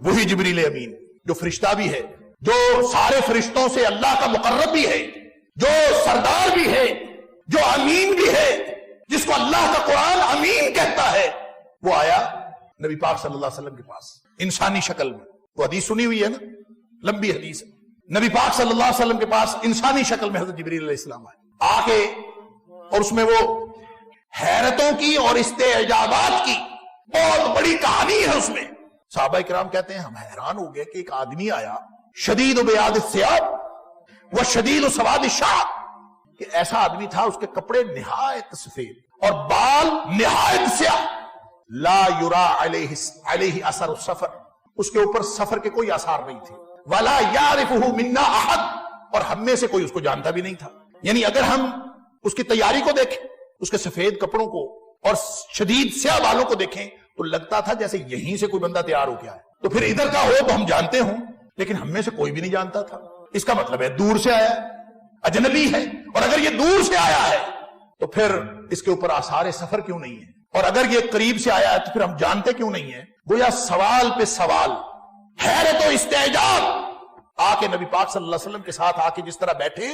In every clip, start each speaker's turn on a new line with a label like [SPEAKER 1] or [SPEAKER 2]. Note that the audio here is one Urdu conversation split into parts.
[SPEAKER 1] وہی جبریل امین جو فرشتہ بھی ہے، جو سارے فرشتوں سے اللہ کا مقرب بھی ہے، جو سردار بھی ہے، جو امین بھی ہے، جس کو اللہ کا قرآن امین کہتا ہے، وہ آیا نبی پاک صلی اللہ علیہ وسلم کے پاس انسانی شکل میں. وہ حدیث سنی ہوئی ہے نا، لمبی حدیث ہے. نبی پاک صلی اللہ علیہ وسلم کے پاس انسانی شکل میں حضرت جبریل علیہ السلام آئے آ کے، اور اس میں وہ حیرتوں کی اور استعجابات کی بہت بڑی کہانی ہے. اس میں صحابہ کرام کہتے ہیں ہم حیران ہو گئے کہ ایک آدمی آیا شدید بیاض الثیاب و شدید سواد الشعر، کہ ایسا آدمی تھا اس کے کپڑے نہایت سفید اور بال نہایت سیاہ، لا یرا علیہ اثر السفر، اس کے اوپر سفر کے کوئی آثار نہیں تھے، ولا یعرفہ منا احد، اور ہم میں سے کوئی اس کو جانتا بھی نہیں تھا. یعنی اگر ہم اس کی تیاری کو دیکھیں، اس کے سفید کپڑوں کو اور شدید سیاہ بالوں کو دیکھیں تو لگتا تھا جیسے یہیں سے کوئی بندہ تیار ہو کے آیا. تو پھر ادھر کا ہو تو ہم جانتے ہوں، لیکن ہم میں سے کوئی بھی نہیں جانتا تھا. اس کا مطلب ہے دور سے آیا ہے، اجنبی ہے. اور اگر یہ دور سے آیا ہے تو پھر اس کے اوپر آثار سفر کیوں نہیں ہے؟ اور اگر یہ قریب سے آیا ہے تو پھر ہم جانتے کیوں نہیں ہیں؟ گویا سوال پہ سوال، حیرت و استعجاب آ کے نبی پاک صلی اللہ علیہ وسلم کے ساتھ آ کے جس طرح بیٹھے،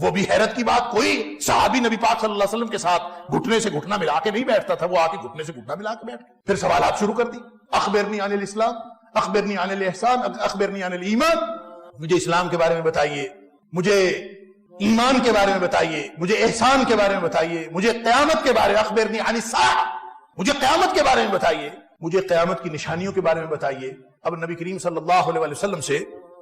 [SPEAKER 1] وہ بھی حیرت کی بات. کوئی صحابی نبی پاک صلی اللہ علیہ وسلم کے ساتھ گھٹنے سے گھٹنا ملا کے نہیں بیٹھتا تھا، وہ آ کے گھٹنے سے گھٹنا ملا کے بیٹھ گئے. پھر سوالات شروع کر دی، اخبرنی عن الاسلام، اخبرنی عن الاحسان، اخبرنی عن الایمان، مجھے اسلام کے بارے میں بتائیے، مجھے ایمان کے بارے میں بتائیے، مجھے احسان کے بارے میں بتائیے، مجھے قیامت کے بارے میں، اخبرنی عن الساعہ، مجھے قیامت کے بارے میں بتائیے، مجھے قیامت کی نشانیوں کے بارے میں بتائیے. اب نبی کریم صلی اللہ علیہ وسلم سے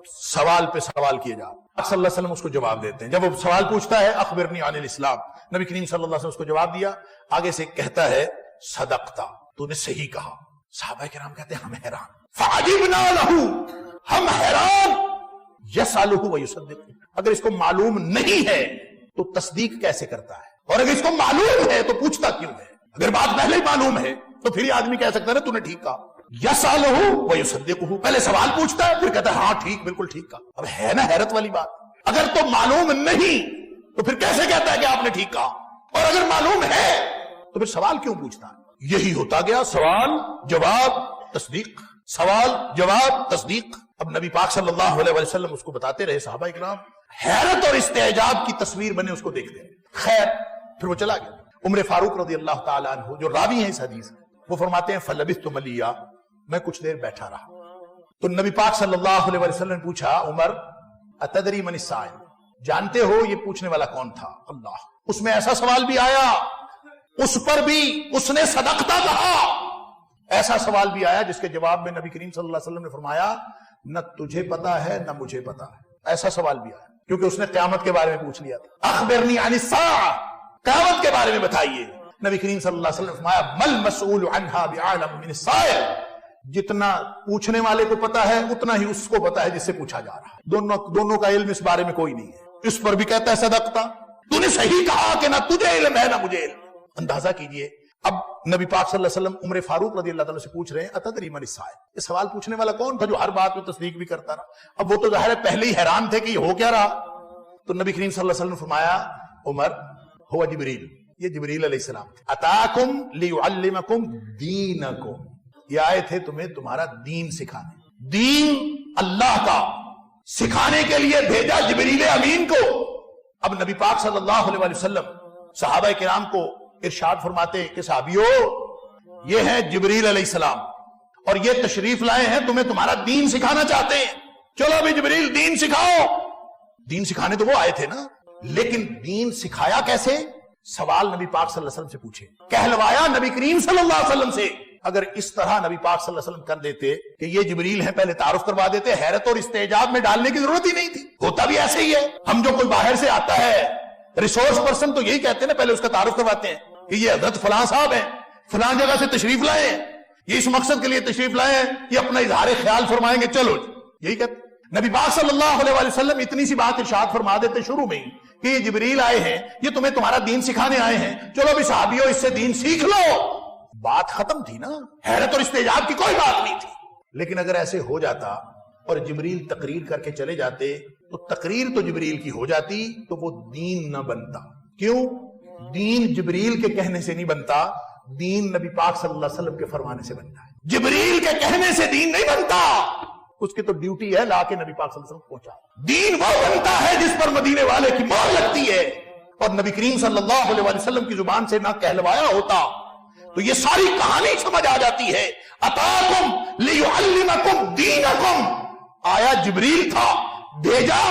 [SPEAKER 1] سوال پہ سوال کیے جا، صلی اللہ علیہ وسلم اس کو جواب دیتے ہیں. جب وہ سوال پوچھتا ہے اخبرنی عن الاسلام، نبی کریم صلی اللہ علیہ وسلم اس کو جواب دیا. آگے سے کہتا ہے صدقتا، تو نے صحیح کہا. صحابہ کرام کہتے ہیں ہم حیران، فعجبنا لہ، ہم حیران، یسألہ ویصدق، اگر اس کو معلوم نہیں ہے تو تصدیق کیسے کرتا ہے، اور اگر اس کو معلوم ہے تو پوچھتا کیوں ہے؟ اگر بات پہلے ہی معلوم ہے تو پھر یہ آدمی کہہ سکتا ہے تو نے ٹھیک کہا. یسألہ ویصدقہ، پہلے سوال پوچھتا ہے پھر کہتا ہے ہاں ٹھیک، بالکل ٹھیک کہا. اب ہے نا حیرت والی بات، اگر تو معلوم نہیں تو پھر کیسے کہتا ہے کہ آپ نے ٹھیک کہا، اور اگر معلوم ہے تو پھر سوال کیوں پوچھتا ہے؟ یہی ہوتا گیا، سوال جواب تصدیق، سوال جواب تصدیق. اب نبی پاک صلی اللہ علیہ وسلم اس کو بتاتے رہے. صحابہ کرام حیرت اور استعجاب کی تصویر بنے اس کو دیکھتے ہیں. خیر پھر وہ چلا گیا. عمر فاروق رضی اللہ تعالیٰ عنہ جو راوی ہیں اس حدیث، وہ فرماتے ہیں فلبثت ملیہ، میں کچھ دیر بیٹھا رہا. تو نبی پاک صلی اللہ علیہ وسلم نے پوچھا عمر اتدری من السائل، جانتے ہو یہ پوچھنے والا کون تھا؟ اللہ. اس میں ایسا سوال بھی آیا، اس پر بھی اس نے صدقتا کہا. ایسا سوال بھی آیا جس کے جواب میں نبی کریم صلی اللہ علیہ وسلم نے فرمایا نہ تجھے پتا ہے نہ مجھے پتا ہے. ایسا سوال بھی آیا کیونکہ اس نے قیامت کے بارے میں پوچھ لیا تھا. اخبرنی عن الساعہ، قیامت کے بارے میں بتائیے. نبی کریم صلی اللہ علیہ وسلم نے فرمایا مل مسئول عنہا بعالم من السائل، جتنا پوچھنے والے کو پتا ہے اتنا ہی اس کو پتا ہے جس سے پوچھا جا رہا ہے. دونوں کا علم اس بارے میں کوئی نہیں ہے. اس پر بھی کہتا ہے صدقتا، تو نے صحیح کہا کہ نہ تجھے علم ہے نہ مجھے علم. اندازہ کیجئے اب نبی پاک صلی اللہ علیہ وسلم عمر فاروق رضی اللہ تعالیٰ سے پوچھ رہے ہیں اتدری من السائل، یہ سوال پوچھنے والا کون تھا جو ہر بات میں تصدیق بھی کرتا رہا؟ اب وہ تو ظاہر ہے پہلے ہی حیران تھے کہ یہ ہو کیا رہا. تو نبی کریم صلی اللہ علیہ وسلم نے فرمایا عمر ہوا جبریل، یہ جبریل علیہ السلام تھے. اتاکم لیعلمکم دینکم، یہ آئے تھے تمہیں تمہارا دین سکھانے. دین اللہ کا سکھانے کے لیے بھیجا جبریل امین کو. اب نبی پاک صلی اللہ علیہ وسلم صحابہ کرام کو ارشاد فرماتے کہ صحابیو یہ ہے جبریل علیہ السلام اور یہ تشریف لائے ہیں تمہیں تمہارا دین سکھانا چاہتے ہیں. چلو بھی جبریل دین سکھاؤ. دین سکھانے تو وہ آئے تھے نا، لیکن دین سکھایا کیسے؟ سوال نبی پاک صلی اللہ علیہ وسلم سے پوچھے، کہلوایا نبی کریم صلی اللہ علیہ وسلم سے. اگر اس طرح نبی پاک صلی اللہ علیہ وسلم کر دیتے کہ یہ جبریل ہیں پہلے تعارف کروا دیتے، حیرت اور استعجاب میں ڈالنے کی ضرورت ہی نہیں تھی. ہوتا بھی ایسے ہی ہے. ہم جو کوئی باہر سے آتا ہے ریسورس پرسن تو یہی کہتے ہیں نا، پہلے اس کا تعارف کرواتے ہیں کہ یہ حضرت فلاں صاحب ہیں، فلاں جگہ سے تشریف لائے ہیں، یہ اس مقصد کے لیے تشریف لائے ہیں، یہ اپنا اظہار خیال فرمائیں گے، چلو یہی کہتے. نبی پاک صلی اللہ علیہ وسلم اتنی سی بات ارشاد فرما دیتے شروع میں ہی کہ یہ جبریل آئے ہیں، یہ تمہیں تمہارا دین سکھانے آئے ہیں، چلو بھی صحابیوں اس سے دین سیکھ لو. بات ختم تھی نا، حیرت اور استعجاب کی کوئی بات نہیں تھی. لیکن اگر ایسے ہو جاتا اور جبریل تقریر کر کے چلے جاتے تو تقریر تو جبریل کی ہو جاتی تو وہ دین نہ بنتا. کیوں؟ دین جبریل کے کہنے سے نہیں بنتا، دین نبی پاک صلی اللہ علیہ وسلم کے فرمانے سے بنتا ہے. جبریل کے کہنے سے دین نہیں بنتا، اس کی تو ڈیوٹی ہے لا کے نبی پاک صلی اللہ علیہ وسلم پہنچا۔ دین وہ بنتا ہے جس پر مدینے والے کی مہر لگتی ہے، اور نبی کریم صلی اللہ علیہ وسلم کی زبان سے نہ کہلوایا ہوتا تو یہ ساری کہانی سمجھ آ جاتی ہے۔ اتاکم لیعلمکم دینکم، آیا جبریل تھا، بھیجا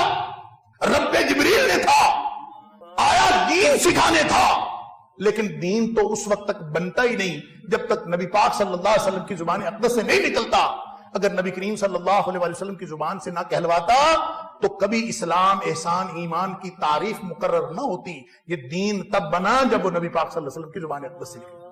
[SPEAKER 1] رب جبریل نے تھا، آیا دین سکھانے تھا، لیکن دین تو اس وقت تک بنتا ہی نہیں جب تک نبی پاک صلی اللہ علیہ وسلم کی زبان اقدس سے نہیں نکلتا۔ اگر نبی کریم صلی اللہ علیہ وسلم کی زبان سے نہ کہلواتا تو کبھی اسلام، احسان، ایمان کی تعریف مقرر نہ ہوتی۔ یہ دین تب بنا جب وہ نبی پاک صلی اللہ علیہ وسلم کی زبان اقدس سے نکلی۔